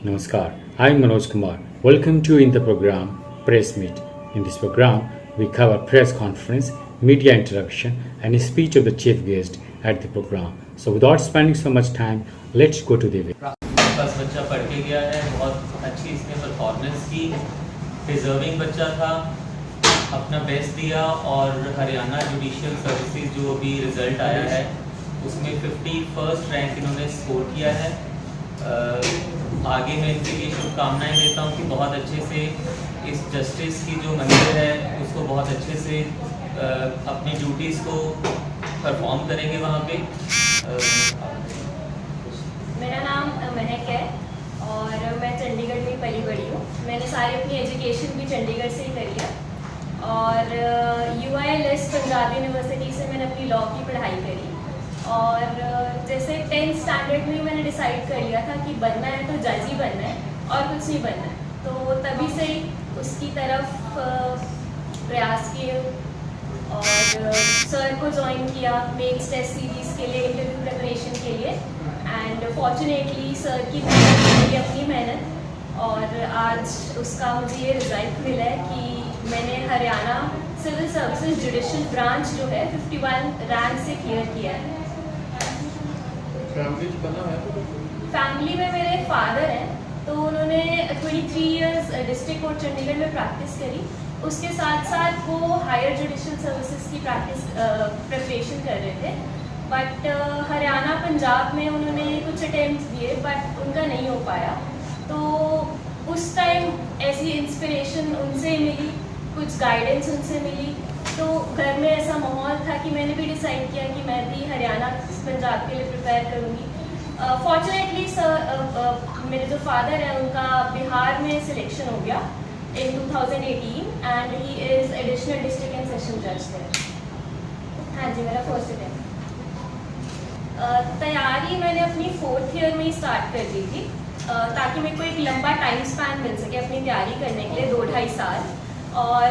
Namaskar, I am Manoj Kumar. Welcome to in the program Press Meet. In this program, we cover press conference, media interaction, and a speech of the chief guest at the program. So, without spending so much time, let's go to the video. बस बच्चा पढ़ के गया है, बहुत अच्छी इसने performance की, डिजर्विंग बच्चा था, अपना बेस्ट दिया और हरियाणा जुडिशियल सर्विसेज जो अभी रिजल्ट आया है उसमें 51st रैंक इन्होंने स्कोर किया है। आगे मैं इनके लिए शुभकामनाएं देता हूँ कि बहुत अच्छे से इस जस्टिस की जो मंजिल है उसको बहुत अच्छे से अपनी ड्यूटीज़ को परफॉर्म करेंगे वहाँ पे। मेरा नाम महक है और मैं चंडीगढ़ में पली बड़ी हूँ। मैंने सारी अपनी एजुकेशन भी चंडीगढ़ से ही करी है और UILS पंजाब यूनिवर्सिटी से मैंने अपनी लॉ की पढ़ाई करी। और जैसे 10th स्टैंडर्ड में मैंने डिसाइड कर लिया था कि बनना है तो जज ही बनना है और कुछ नहीं बनना है, तो तभी से ही उसकी तरफ प्रयास किए और सर को ज्वाइन किया मेंस टेस्ट सीरीज़ के लिए, इंटरव्यू प्रिपरेशन के लिए। एंड फॉर्चुनेटली सर की मेरी अपनी मेहनत और आज उसका मुझे ये रिजल्ट मिला है कि मैंने Haryana civil services judicial branch जो है 51 रैंक से क्लियर किया है। फैमिली में मेरे फादर हैं, तो उन्होंने 23 इयर्स डिस्ट्रिक्ट कोर्ट चंडीगढ़ में प्रैक्टिस करी। उसके साथ साथ वो हायर जुडिशियल सर्विसेज की प्रैक्टिस प्रिपरेशन कर रहे थे, बट हरियाणा पंजाब में उन्होंने कुछ अटेम्प्ट दिए बट उनका नहीं हो पाया। तो उस टाइम ऐसी इंस्पिरेशन उनसे मिली, कुछ गाइडेंस उनसे मिली, तो घर में ऐसा माहौल था कि मैंने भी डिसाइड किया कि मैं भी हरियाणा पंजाब के लिए प्रिपेयर करूँगी। फॉर्चुनेटली सर मेरे जो फादर हैं उनका बिहार में सिलेक्शन हो गया in 2018 and he is additional district and session judge there। हाँ जी, मेरा फर्स्ट अटेम्प्ट। तैयारी मैंने अपनी 4th ईयर में ही स्टार्ट कर दी थी ताकि मेरे को एक लंबा टाइम स्पैन मिल सके अपनी तैयारी करने के लिए, 2-2.5 साल। और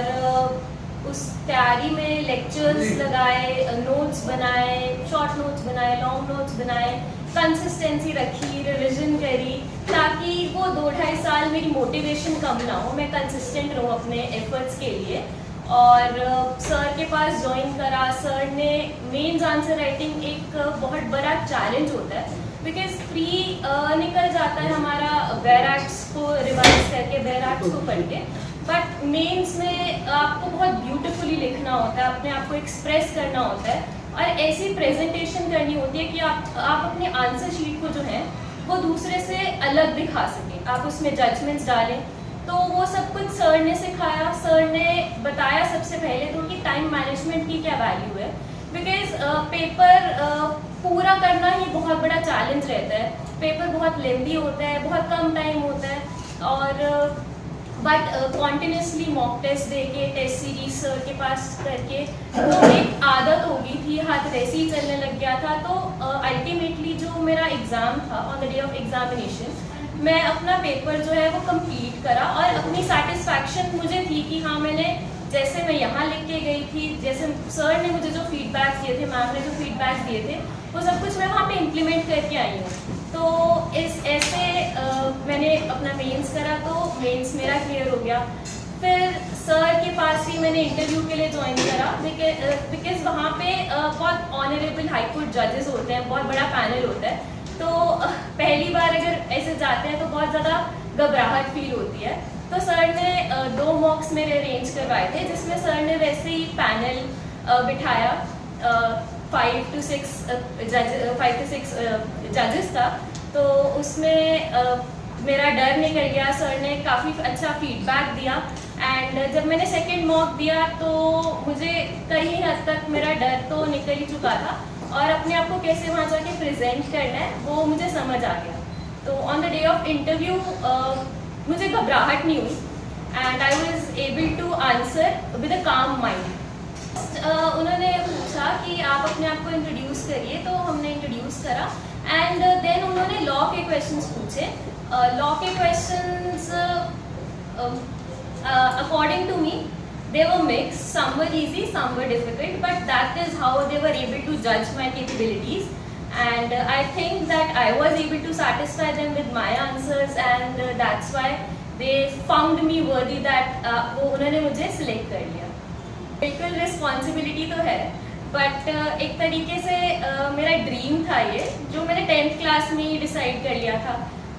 उस तैयारी में लेक्चर्स लगाए, नोट्स बनाए, शॉर्ट नोट्स बनाए, लॉन्ग नोट्स बनाए, कंसिस्टेंसी रखी, रिविजन करी ताकि वो 2-2.5 साल मेरी मोटिवेशन कम ना हो, मैं कंसिस्टेंट रहूँ अपने एफर्ट्स के लिए। और सर के पास ज्वाइन करा। सर ने मेंस आंसर राइटिंग एक बहुत बड़ा चैलेंज होता है बिकॉज प्री निकल जाता है हमारा बेयर एक्ट्स को रिवाइज करके, बेयर एक्ट्स को पढ़ के, बट मेंस में आपको बहुत ब्यूटीफुली लिखना होता है, अपने आप को एक्सप्रेस करना होता है और ऐसी प्रेजेंटेशन करनी होती है कि आप अपने आंसर शीट को जो है वो दूसरे से अलग दिखा सकें, आप उसमें जजमेंट्स डालें। तो वो सब कुछ सर ने सिखाया। सर ने बताया सबसे पहले तो कि टाइम मैनेजमेंट की क्या वैल्यू है, बिकॉज पेपर पूरा करना ही बहुत बड़ा चैलेंज रहता है। पेपर बहुत लेंदी होता है, बहुत कम टाइम होता है और बट कॉन्टिन्यूसली मॉक टेस्ट दे के, टेस्ट सीरीज सर के पास करके तो एक आदत हो गई थी, हाथ वैसे ही चलने लग गया था। तो अल्टीमेटली जो मेरा एग्ज़ाम था on the day of examination, मैं अपना पेपर जो है वो कंप्लीट करा और अपनी सेटिस्फैक्शन मुझे थी कि हाँ मैंने जैसे मैं यहाँ लिख के गई थी, जैसे सर ने मुझे जो फीडबैक्स दिए थे, मैम ने जो फीडबैक्स दिए थे, वो सब कुछ मैं वहाँ पे इम्प्लीमेंट करके आई हूँ। तो इस ऐसे मैंने अपना मेंस करा तो मेंस मेरा क्लियर हो गया। फिर सर के पास ही मैंने इंटरव्यू के लिए ज्वाइन करा बिकॉज वहाँ पे बहुत ऑनरेबल हाई कोर्ट जजेस होते हैं, बहुत बड़ा पैनल होता है। तो पहली बार अगर ऐसे जाते हैं तो बहुत ज़्यादा घबराहट फील होती है। तो सर ने 2 मॉक्स मेरे अरेंज करवाए थे जिसमें सर ने वैसे ही पैनल बिठाया, 5 to 6 जजेस था। तो उसमें मेरा डर निकल गया, सर ने काफ़ी अच्छा फीडबैक दिया एंड जब मैंने सेकंड मॉक दिया तो मुझे कई हद तक मेरा डर तो निकल ही चुका था और अपने आप को कैसे वहाँ जाके प्रेजेंट करना है वो मुझे समझ आ गया। तो on the day of interview मुझे घबराहट नहीं हुई and I was able to answer with a calm mind. उन्होंने पूछा कि आप अपने आप को इंट्रोड्यूस करिए, तो हमने इंट्रोड्यूस करा एंड देन उन्होंने लॉ के क्वेश्चंस पूछे। लॉ के questions according to me they were mixed, some were easy, some were difficult, but that is how they were able to judge my capabilities। and I think that I was able to satisfy them with my answers, and that's why they found me worthy that वो उन्होंने मुझे select कर लिया. बिल्कुल responsibility तो है, but एक तरीके से मेरा ड्रीम था ये, जो मैंने 10th क्लास में ही डिसाइड कर लिया था.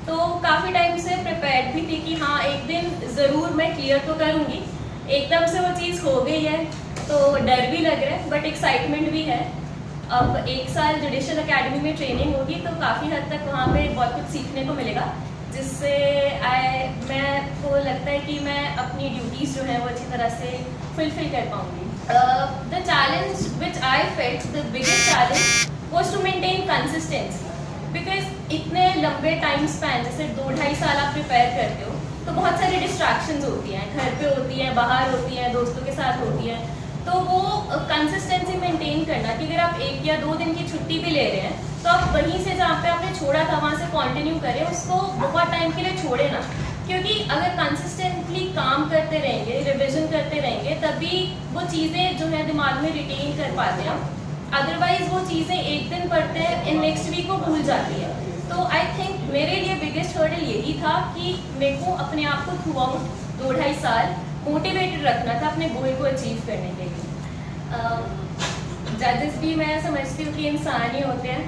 तो काफ़ी टाइम से प्रिपेयर्ड भी थी कि हाँ एक दिन ज़रूर मैं क्लियर तो करूँगी. एकदम से वो चीज़ हो गई है तो डर भी लग रहा है, बट एक्साइटमेंट भी है. अब 1 साल जुडिशल एकेडमी में ट्रेनिंग होगी तो काफ़ी हद तक वहाँ पे बहुत कुछ सीखने को मिलेगा, जिससे मैं को लगता है कि मैं अपनी ड्यूटीज़ जो है वो अच्छी तरह से फुलफिल कर पाऊँगी. The challenge which I felt, the biggest challenge was to maintain consistency, because इतने लंबे टाइम स्पैन, जैसे 2-2.5 साल आप प्रिपेयर करते हो तो बहुत सारी डिस्ट्रैक्शंस होती हैं, घर पे होती हैं, बाहर होती हैं, दोस्तों के साथ होती हैं. तो वो कंसिस्टेंसी मेंटेन करना कि अगर आप 1 या 2 दिन की छुट्टी भी ले रहे हैं तो आप वहीं से जहाँ पे आपने छोड़ा था वहाँ से कंटिन्यू करें, उसको बहुत टाइम के लिए छोड़े ना. क्योंकि अगर कंसिस्टेंटली काम करते रहेंगे, रिविजन करते रहेंगे, तभी वो चीज़ें जो है दिमाग में रिटेन कर पाते हैं. अदरवाइज वो चीज़ें एक दिन पढ़ते हैं, नेक्स्ट वीक वो भूल जाती है. तो आई थिंक मेरे लिए बिगेस्ट हर्डल यही था कि मेरे को अपने आप को थ्रू आउट 2-2.5 साल मोटिवेटेड रखना था अपने गोल को अचीव करने के लिए. जजेस भी मैं समझती हूँ कि इंसान ही होते हैं,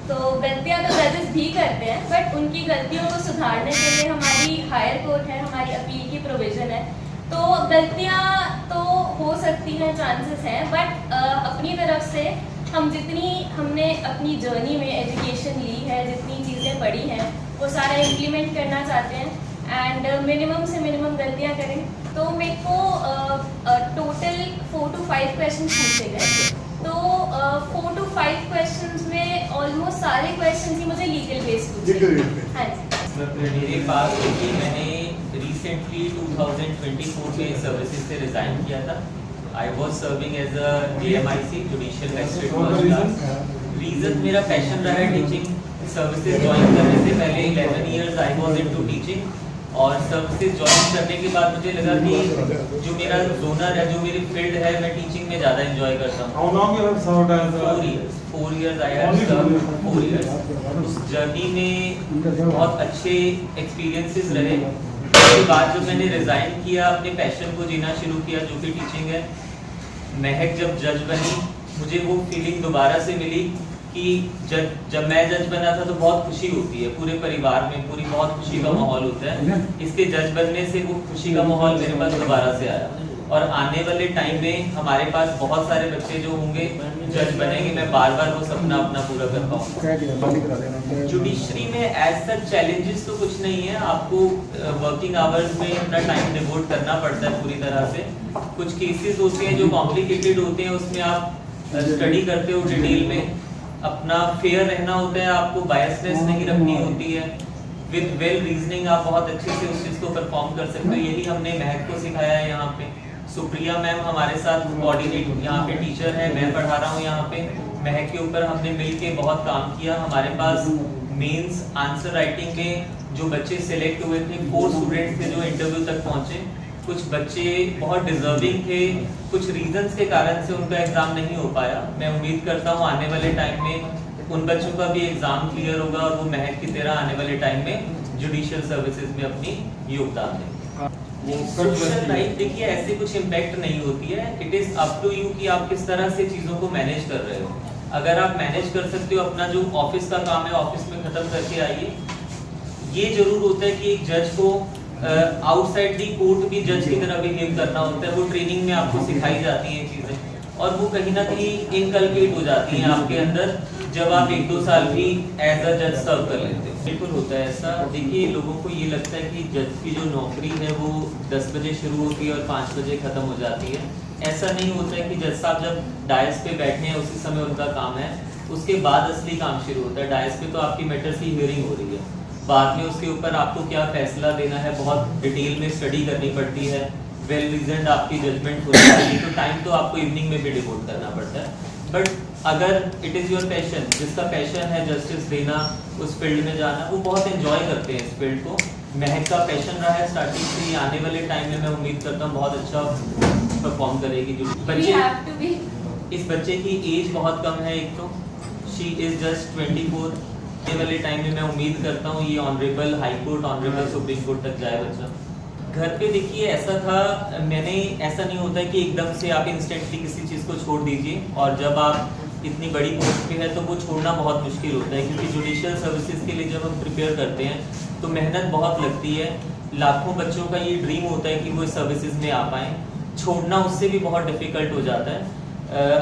तो गलतियाँ तो जजेस भी करते हैं, बट उनकी गलतियों को सुधारने के लिए हमारी हायर कोर्ट है, हमारी अपील की प्रोविज़न है. तो गलतियाँ तो हो सकती हैं, चांसेस हैं, बट अपनी तरफ से हमने अपनी जर्नी में एजुकेशन ली है, जितनी चीज़ें पढ़ी हैं वो सारा इम्प्लीमेंट करना चाहते हैं, एंड मिनिमम से मिनिमम गलतियाँ करें. तो मेरे को टोटल 4 to 5 क्वेश्चन पूछे गए. तो 4 to 5 क्वेश्चंस में ऑलमोस्ट सारे क्वेश्चंस ही मुझे लीगल बेस पूछे. हाँ जी. मेरे पास कि मैंने रिसेंटली 2024 में सर्विसेज से रिज़ाइन किया था. I was serving as a JMIC judicial magistrate first class. Reason मेरा पैशन रहा है टीचिंग. सर्विसेज ज्वाइन करने से पहले 11 years I was into teaching, और सर्विसेज ज्वाइन करने के बाद मुझे लगा कि जो मेरा जोनर है, जो मेरी फील्ड है, मैं टीचिंग में ज़्यादा एंजॉय करता हूँ. 4 years I have served 4 years. उस जर्नी में बहुत अच्छे एक्सपीरियंसेस रहे. उसके बाद जब मैंने रिज़ाइन किया, अपने पैशन को जीना शुरू किया जो कि टीचिंग है, महक जब जज बनी, मुझे वो फीलिंग दोबारा से मिली कि जब मैं जज बना था तो बहुत खुशी होती है, पूरे परिवार में बहुत खुशी का माहौल होता है. इसके जज बनने से वो खुशी का माहौल मेरे पास दोबारा से आया. और आने वाले टाइम में हमारे पास बहुत सारे बच्चे जो होंगे जज बनेंगे, मैं बार बार वो सपना अपना पूरा कर पाऊंगा. जुडिशरी में एज सच चैलेंजेस तो कुछ नहीं है. आपको वर्किंग आवर्स में अपना टाइम डिवोट करना पड़ता है पूरी तरह से. कुछ केसेस होते हैं जो कॉम्प्लिकेटेड होते हैं, उसमें आप स्टडी करते हो डिटेल में. अपना फेयर रहना होता है, आपको बायसनेस नहीं रखनी होती है. विद वेल रीजनिंग आप बहुत अच्छे से उस चीज़ को परफॉर्म कर सकते हो. यही हमने महक को सिखाया है. यहाँ पे सुप्रिया मैम हमारे साथ कोऑर्डिनेट यहाँ पे टीचर है, मैं पढ़ा रहा हूँ यहाँ पे. महक के ऊपर हमने मिलके बहुत काम किया. हमारे पास मेंस आंसर राइटिंग में जो बच्चे सिलेक्ट हुए थे, 4 स्टूडेंट्स थे जो इंटरव्यू तक पहुँचे. कुछ बच्चे बहुत डिजर्विंग थे, कुछ रीजंस के कारण से उनका एग्जाम नहीं हो पाया. मैं उम्मीद करता हूँ आने वाले टाइम में उन बच्चों का भी एग्जाम क्लियर होगा और वो महक की तरह आने वाले टाइम में जुडिशियल सर्विसेज में अपनी योगदान दें. सोशल लाइफ देखिए ऐसे कुछ इम्पैक्ट नहीं होती है. It is up to you कि आप किस तरह से चीज़ों को मैनेज कर रहे हो. अगर आप मैनेज कर सकते हो, अपना जो ऑफिस का काम है ऑफिस में खत्म करके आइए. ये जरूर होता है कि एक जज को आउटसाइड दी कोर्ट भी जज की तरह बिहेव करना होता है. वो ट्रेनिंग में आपको सिखाई जाती हैं चीज़ें, और वो कहीं ना कहीं इनकलकेट हो जाती हैं आपके अंदर जब आप 1-2 साल भी एज अ जज सर्व कर लेते हो. बिल्कुल होता है ऐसा. देखिए लोगों को ये लगता है कि जज की जो नौकरी है वो 10 बजे शुरू होती है और 5 बजे ख़त्म हो जाती है. ऐसा नहीं होता है कि जज साहब जब डायस पे बैठे हैं उसी समय उनका काम है, उसके बाद असली काम शुरू होता है. डायस पे तो आपकी मैटर्स की हियरिंग हो रही है, बाद में उसके ऊपर आपको क्या फैसला देना है बहुत डिटेल में स्टडी करनी पड़ती है. वेल रीजन्ड आपकी जजमेंट होनी चाहिए, तो टाइम तो आपको इवनिंग में भी डिवोट करना पड़ता है. बट अगर इट इज़ योर पैशन, जिसका पैशन है जस्टिस देना, उस फील्ड में जाना, वो बहुत एंजॉय करते हैं इस फील्ड को. महक का पैशन रहा है स्टार्टिंग से. आने वाले टाइम में मैं उम्मीद करता हूँ बहुत अच्छा परफॉर्म करेगी. जो बच्चे, इस बच्चे की एज बहुत कम है. एक तो शी शी इज़ जस्ट 24। आने वाले टाइम में मैं उम्मीद करता हूँ ये honourable high court, honourable supreme court तक जाए बच्चा। घर पे देखिए ऐसा था, मैंने ऐसा नहीं होता कि एकदम से आप इंस्टेंटली किसी चीज़ को छोड़ दीजिए, और जब आप इतनी बड़ी पोस्ट पे है तो वो छोड़ना बहुत मुश्किल होता है, क्योंकि जुडिशियल सर्विसेज के लिए जब हम प्रिपेयर करते हैं तो मेहनत बहुत लगती है। लाखों बच्चों का ये ड्रीम होता है कि वो इस सर्विसेज में आ पाएँ, छोड़ना उससे भी बहुत डिफ़िकल्ट हो जाता है।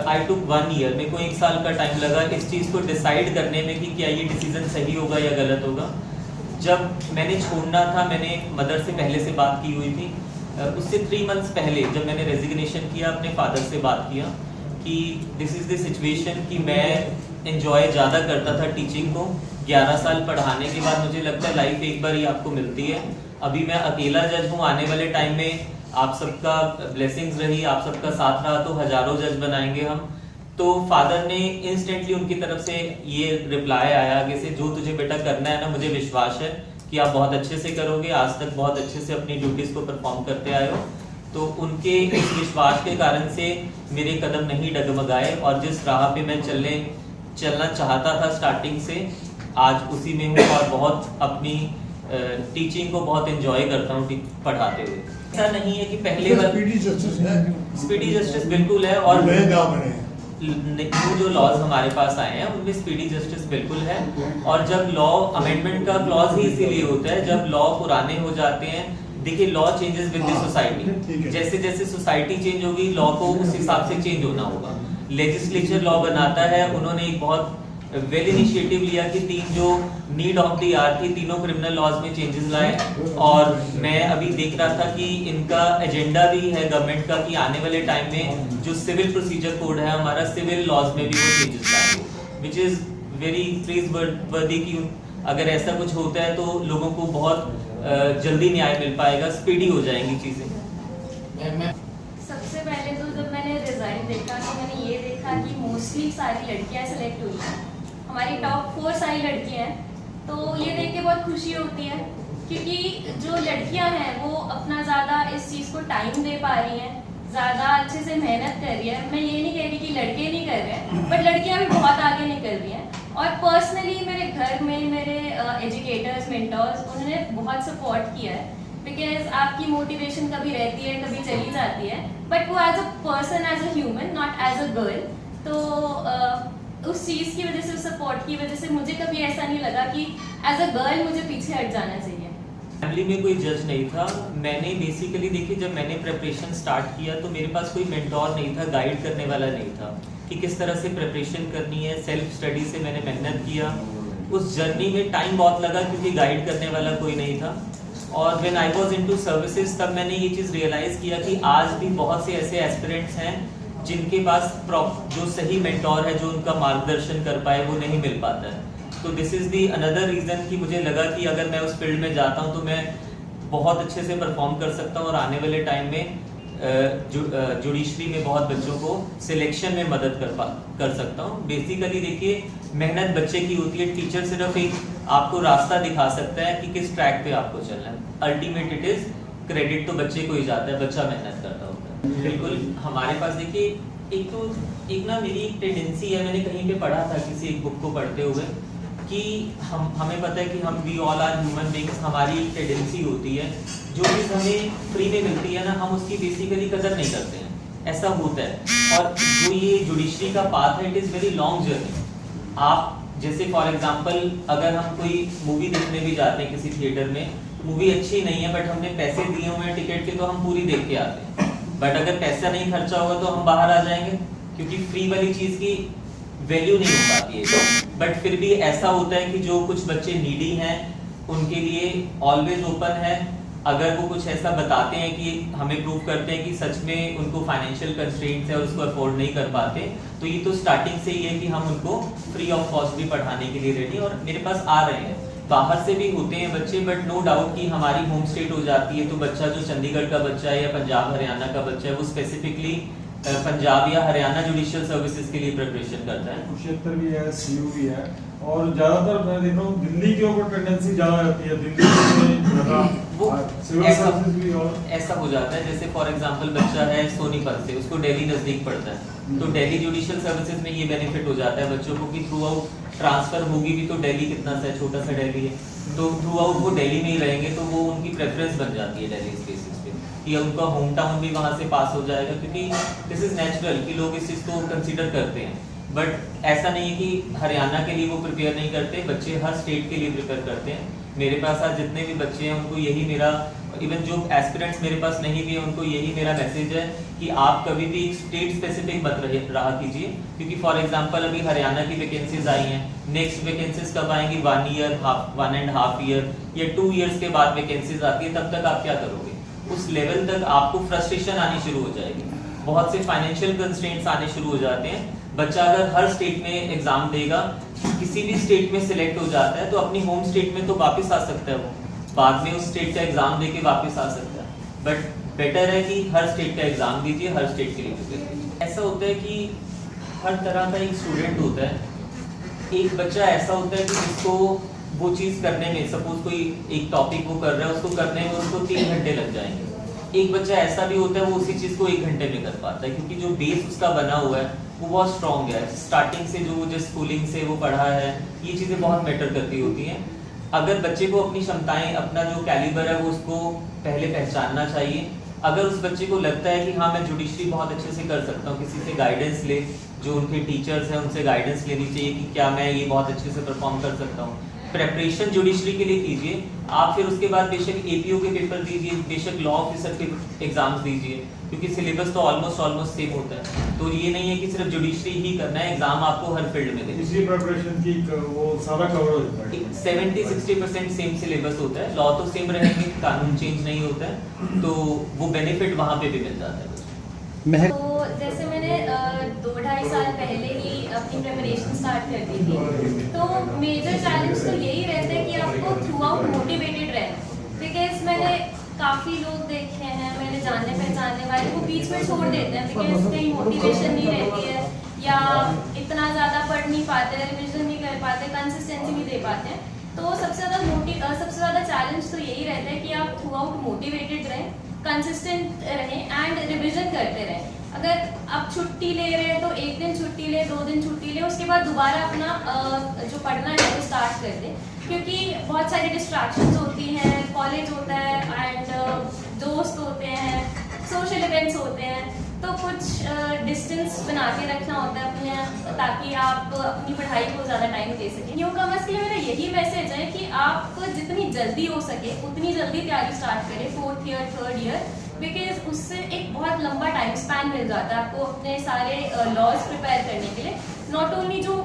आई टुक 1 ईयर, मेरे को 1 साल का टाइम लगा इस चीज़ को डिसाइड करने में कि क्या ये डिसीज़न सही होगा या गलत होगा। जब मैंने छोड़ना था, मैंने मदर से पहले से बात की हुई थी। उससे 3 मंथ्स पहले जब मैंने रेजिग्नेशन किया, अपने फादर से बात किया कि दिस इज़ द सिचुएशन कि मैं एंजॉय ज़्यादा करता था टीचिंग को। 11 साल पढ़ाने के बाद मुझे लगता है लाइफ एक बार ही आपको मिलती है। अभी मैं अकेला जज हूँ, आने वाले टाइम में आप सबका ब्लेसिंग्स रही, आप सबका साथ रहा तो हज़ारों जज बनाएंगे हम। तो फादर ने इंस्टेंटली उनकी तरफ से ये रिप्लाई आया आगे से, जो तुझे बेटा करना है ना, मुझे विश्वास है कि आप बहुत अच्छे से करोगे, आज तक बहुत अच्छे से अपनी ड्यूटीज़ को परफॉर्म करते आए हो। तो उनके इस विश्वास के कारण से मेरे कदम नहीं डगमगाए, और जिस राह पे मैं चलना चाहता था स्टार्टिंग से, आज उसी में हूँ और बहुत अपनी टीचिंग को बहुत एंजॉय करता हूँ पढ़ाते हुए। ऐसा नहीं है कि पहले स्पीडी जस्टिस है, स्पीडी जस्टिस बिल्कुल है, और नए गाँव बने हैं। वो जो लॉज हमारे पास आए हैं उनमें स्पीडी जस्टिस बिल्कुल है। और जब लॉ अमेंडमेंट का क्लॉज ही इसीलिए होता है, जब लॉ पुराने हो जाते हैं, देखिए law changes with the society, जैसे जैसे सोसाइटी चेंज होगी लॉ को उस हिसाब से चेंज होना होगा। लेजिस्लेचर लॉ बनाता है, उन्होंने एक बहुत वेल इनिशिएटिव लिया कि 3 जो नीड ऑफ द आर थी, तीनों क्रिमिनल लॉज में चेंजेस लाए। और मैं अभी देख रहा था कि इनका एजेंडा भी है गवर्नमेंट का कि आने वाले टाइम में जो सिविल प्रोसीजर कोड है हमारा, सिविल लॉज में भी वो चेंजेस लाएंगे, विच इज़ वेरी प्रेज़वर्दी कि अगर ऐसा कुछ होता है तो लोगों को बहुत जल्दी न्याय मिल पाएगा, स्पीडी हो जाएंगी चीज़ें। सबसे पहले तो जब मैंने रिजल्ट देखा तो मैंने ये देखा कि मोस्टली सारी लड़कियां सेलेक्ट हुई हैं, हमारी टॉप 4 सारी लड़कियां हैं। तो ये देख के बहुत खुशी होती है, क्योंकि जो लड़कियां हैं वो अपना ज़्यादा इस चीज़ को टाइम दे पा रही हैं, ज़्यादा अच्छे से मेहनत कर रही है। मैं ये नहीं कह रही कि लड़के नहीं कर रहे हैं, बट लड़कियां भी बहुत आगे निकल रही हैं। और पर्सनली मेरे घर में मेरे एजुकेटर्स, मेंटर्स, उन्होंने बहुत सपोर्ट किया है, बिकॉज आपकी मोटिवेशन कभी रहती है कभी चली जाती है, बट वो as a person, as a human, not as a girl. तो उस चीज़ की वजह से, उस सपोर्ट की वजह से मुझे कभी ऐसा नहीं लगा कि एज अ गर्ल मुझे पीछे हट जाना चाहिए। फैमिली में कोई जज नहीं था। मैंने बेसिकली देखिए, जब मैंने प्रिपरेशन स्टार्ट किया तो मेरे पास कोई मेंटोर नहीं था, गाइड करने वाला नहीं था कि किस तरह से प्रिपरेशन करनी है। सेल्फ स्टडी से मैंने मेहनत किया। उस जर्नी में टाइम बहुत लगा क्योंकि गाइड करने वाला कोई नहीं था। और when I was into services, तब मैंने ये चीज़ रियलाइज़ किया कि आज भी बहुत से ऐसे एस्पिरेंट्स हैं जिनके पास जो सही मेंटोर है, जो उनका मार्गदर्शन कर पाए, वो नहीं मिल पाता है। तो this is the another reason कि मुझे लगा कि अगर मैं उस फील्ड में जाता हूँ तो मैं बहुत अच्छे से परफॉर्म कर सकता हूँ और आने वाले टाइम में जुडिशरी में बहुत बच्चों को सिलेक्शन में मदद कर सकता हूँ। बेसिकली देखिए, मेहनत बच्चे की होती है, टीचर सिर्फ एक आपको रास्ता दिखा सकता है कि किस ट्रैक पे आपको चलना है। अल्टीमेट इट इज़ क्रेडिट तो बच्चे को ही जाता है, बच्चा मेहनत करता होता है। बिल्कुल हमारे पास देखिए, एक ना मेरी एक टेंडेंसी है, मैंने कहीं पे पढ़ा था किसी एक बुक को पढ़ते हुए कि हमें पता है कि हम we all are human beings, हमारी एक टेंडेंसी होती है जो चीज़ हमें फ्री में मिलती है ना, हम उसकी बेसिकली कदर नहीं करते हैं, ऐसा होता है। और जो ये जुडिशरी का पाथ है, it is very long journey. आप जैसे फॉर एग्जांपल अगर हम कोई मूवी देखने भी जाते हैं किसी थिएटर में, मूवी अच्छी नहीं है बट हमने पैसे दिए हुए हैं टिकट के, तो हम पूरी देख के आते हैं। बट अगर पैसा नहीं खर्चा होगा तो हम बाहर आ जाएंगे, क्योंकि फ्री वाली चीज़ की वैल्यू नहीं हो पाती है। बट फिर भी ऐसा होता है कि जो कुछ बच्चे नीडी हैं उनके लिए ऑलवेज ओपन है। अगर वो कुछ ऐसा बताते हैं कि हमें प्रूव करते हैं कि सच में उनको फाइनेंशियल कंस्ट्रेंट्स है और उसको अफोर्ड नहीं कर पाते, तो ये तो स्टार्टिंग से ही है कि हम उनको फ्री ऑफ कॉस्ट भी पढ़ाने के लिए रेडी, और मेरे पास आ रहे हैं। बाहर से भी होते हैं बच्चे, बट नो डाउट कि हमारी होम स्टेट हो जाती है, तो बच्चा जो चंडीगढ़ का बच्चा है या पंजाब हरियाणा का बच्चा है, वो स्पेसिफिकली पंजाब या हरियाणा जुडिशियल सर्विसेज के लिए प्रिपरेशन करता है। कुरुक्षेत्र भी है, सीयू भी है, और ज़्यादातर मैं देख रहा हूँ दिल्ली के ऊपर टेंडेंसी ज़्यादा रहती है। दिल्ली में ज़्यादा वो सिविल ऐसा सर्विसेज भी और ऐसा हो जाता है, जैसे फॉर एग्जांपल बच्चा है सोनीपत से, उसको दिल्ली नज़दीक पड़ता है, तो दिल्ली जुडिशियल सर्विसेज में ये बेनिफिट हो जाता है बच्चों को कि थ्रू आउट ट्रांसफ़र होगी भी तो दिल्ली कितना सा छोटा सा दिल्ली है, तो थ्रू आउट वो दिल्ली में ही रहेंगे, तो वो उनकी प्रेफरेंस बन जाती है दिल्ली स्पेसिस पे कि उनका होम टाउन भी वहाँ से पास हो जाएगा, क्योंकि दिस इज़ नेचुरल कि लोग इस चीज़ को कंसिडर करते हैं। बट ऐसा नहीं है कि हरियाणा के लिए वो प्रिपेयर नहीं करते, बच्चे हर स्टेट के लिए प्रिपेयर करते हैं। मेरे पास आज जितने भी बच्चे हैं उनको यही मेरा, इवन जो एस्पिरेंट्स मेरे पास नहीं भी है उनको यही मेरा मैसेज है कि आप कभी भी एक स्टेट स्पेसिफिक मत रहा कीजिए, क्योंकि फॉर एग्जांपल अभी हरियाणा की वैकेंसीज आई हैं, नेक्स्ट वैकेंसीज कब आएंगी, 1.5 ईयर या 2 ईयर्स के बाद वैकेंसीज आती है, तब तक आप क्या करोगे? उस लेवल तक आपको फ्रस्ट्रेशन आनी शुरू हो जाएगी, बहुत से फाइनेंशियल कंस्ट्रेंट्स आने शुरू हो जाते हैं। बच्चा अगर हर स्टेट में एग्जाम देगा, किसी भी स्टेट में सिलेक्ट हो जाता है, तो अपनी होम स्टेट में तो वापस आ सकता है, वो बाद में उस स्टेट का एग्जाम दे के वापस आ सकता है। बट बेटर है कि हर स्टेट का एग्जाम दीजिए, हर स्टेट के लिए प्रिपेयर कीजिए। ऐसा होता है कि हर तरह का एक स्टूडेंट होता है, एक बच्चा ऐसा होता है कि जिसको वो चीज़ करने में, सपोज कोई एक टॉपिक वो कर रहा है, उसको करने में उसको 3 घंटे लग जाएंगे। एक बच्चा ऐसा भी होता है वो उसी चीज़ को 1 घंटे में कर पाता है, क्योंकि जो बेस उसका बना हुआ है वो बहुत स्ट्रॉन्ग है, स्टार्टिंग से जो जिस स्कूलिंग से वो पढ़ा है, ये चीज़ें बहुत मैटर करती होती हैं। अगर बच्चे को अपनी क्षमताएं, अपना जो कैलिबर है वो उसको पहले पहचानना चाहिए। अगर उस बच्चे को लगता है कि हाँ मैं जुडिशरी बहुत अच्छे से कर सकता हूँ, किसी से गाइडेंस ले, जो उनके टीचर्स हैं उनसे गाइडेंस लेनी चाहिए कि क्या मैं ये बहुत अच्छे से परफॉर्म कर सकता हूँ। प्रेपरेशन जुडिशरी के लिए कीजिए आप, फिर उसके बाद बेशक एपीओ के पेपर दीजिए, बेशक लॉ ऑफिसर के एग्जाम्स दीजिए, क्योंकि सिलेबस तो ऑलमोस्ट सेम होता है। तो ये नहीं है कि सिर्फ जुडिशरी ही करना है, एग्जाम आपको हर फील्ड में देना है। इसी प्रिपरेशन की वो सारा कवर हो जाता है। 70-60% सेम सिलेबस होता है, लॉ तो सेम रहेंगे, कानून चेंज नहीं होता है, तो वो बेनिफिट वहाँ पे भी मिल जाता है। तो जैसे मैंने 2-2.5 साल पहले ही अपनी प्रिपरेशन स्टार्ट कर दी थी, तो मेजर चैलेंज तो यही रहता है कि आपको थ्रू आउट मोटिवेटेड रहना, बिकॉज मैंने काफ़ी लोग देखे हैं, मैंने जानने पहचानने वाले वो बीच में छोड़ देते हैं बिकॉज कहीं मोटिवेशन नहीं रहती है, या इतना ज़्यादा पढ़ नहीं पाते, रिविजन नहीं कर पाते, कंसिस्टेंसी नहीं दे पाते हैं। तो सबसे ज़्यादा चैलेंज तो यही रहता है कि आप थ्रू आउट मोटिवेटेड रहें, कंसिस्टेंट रहें एंड रिविजन करते रहें। अगर आप छुट्टी ले रहे हैं तो 1 दिन छुट्टी ले, 2 दिन छुट्टी ले, उसके बाद दोबारा अपना जो पढ़ना है वो स्टार्ट कर दें, क्योंकि बहुत सारी डिस्ट्रैक्शंस होती हैं, कॉलेज होता है एंड दोस्त होते हैं, सोशल इवेंट्स होते हैं, तो कुछ डिस्टेंस बना के रखना होता है अपने, ताकि आप अपनी पढ़ाई को ज़्यादा टाइम दे सकें। न्यू कमर्स के लिए मेरा यही मैसेज है कि आप जितनी जल्दी हो सके उतनी जल्दी तैयारी स्टार्ट करें, 4th year 3rd year, because उससे एक बहुत लंबा टाइम स्पैन मिल जाता है आपको अपने सारे लॉज प्रिपेयर करने के लिए। नॉट ओनली जो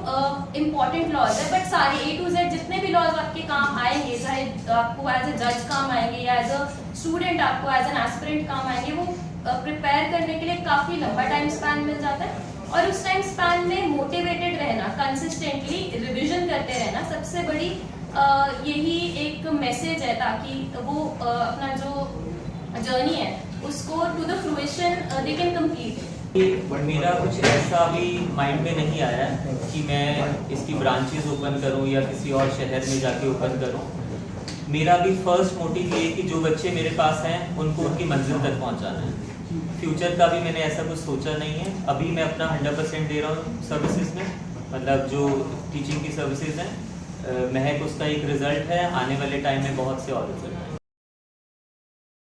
इम्पॉर्टेंट लॉज है, बट सारे A to Z जितने भी लॉज आपके काम आएंगे, चाहे आपको एज ए जज काम आएंगे या एज अ स्टूडेंट आपको एज एन एस्पिरेंट काम आएंगे, वो प्रिपेयर करने के लिए काफ़ी लंबा टाइम स्पैन मिल जाता है। और उस टाइम स्पैन में मोटिवेटेड रहना, कंसिस्टेंटली रिविजन करते रहना सबसे बड़ी यही एक मैसेज है, ताकि वो अपना जो जर्नी है उसको to the fruition they can complete. मेरा कुछ ऐसा अभी माइंड में नहीं आया है कि मैं इसकी ब्रांचेस ओपन करूं या किसी और शहर में जाके ओपन करूं। मेरा भी फर्स्ट मोटिव ये है कि जो बच्चे मेरे पास हैं उनको उनकी मंजिल तक पहुंचाना है। फ्यूचर का भी मैंने ऐसा कुछ सोचा नहीं है, अभी मैं अपना 100% दे रहा हूँ सर्विसेज में, मतलब जो टीचिंग की सर्विसेज हैं। महक उसका एक रिजल्ट है, आने वाले टाइम में बहुत से और रिजल्ट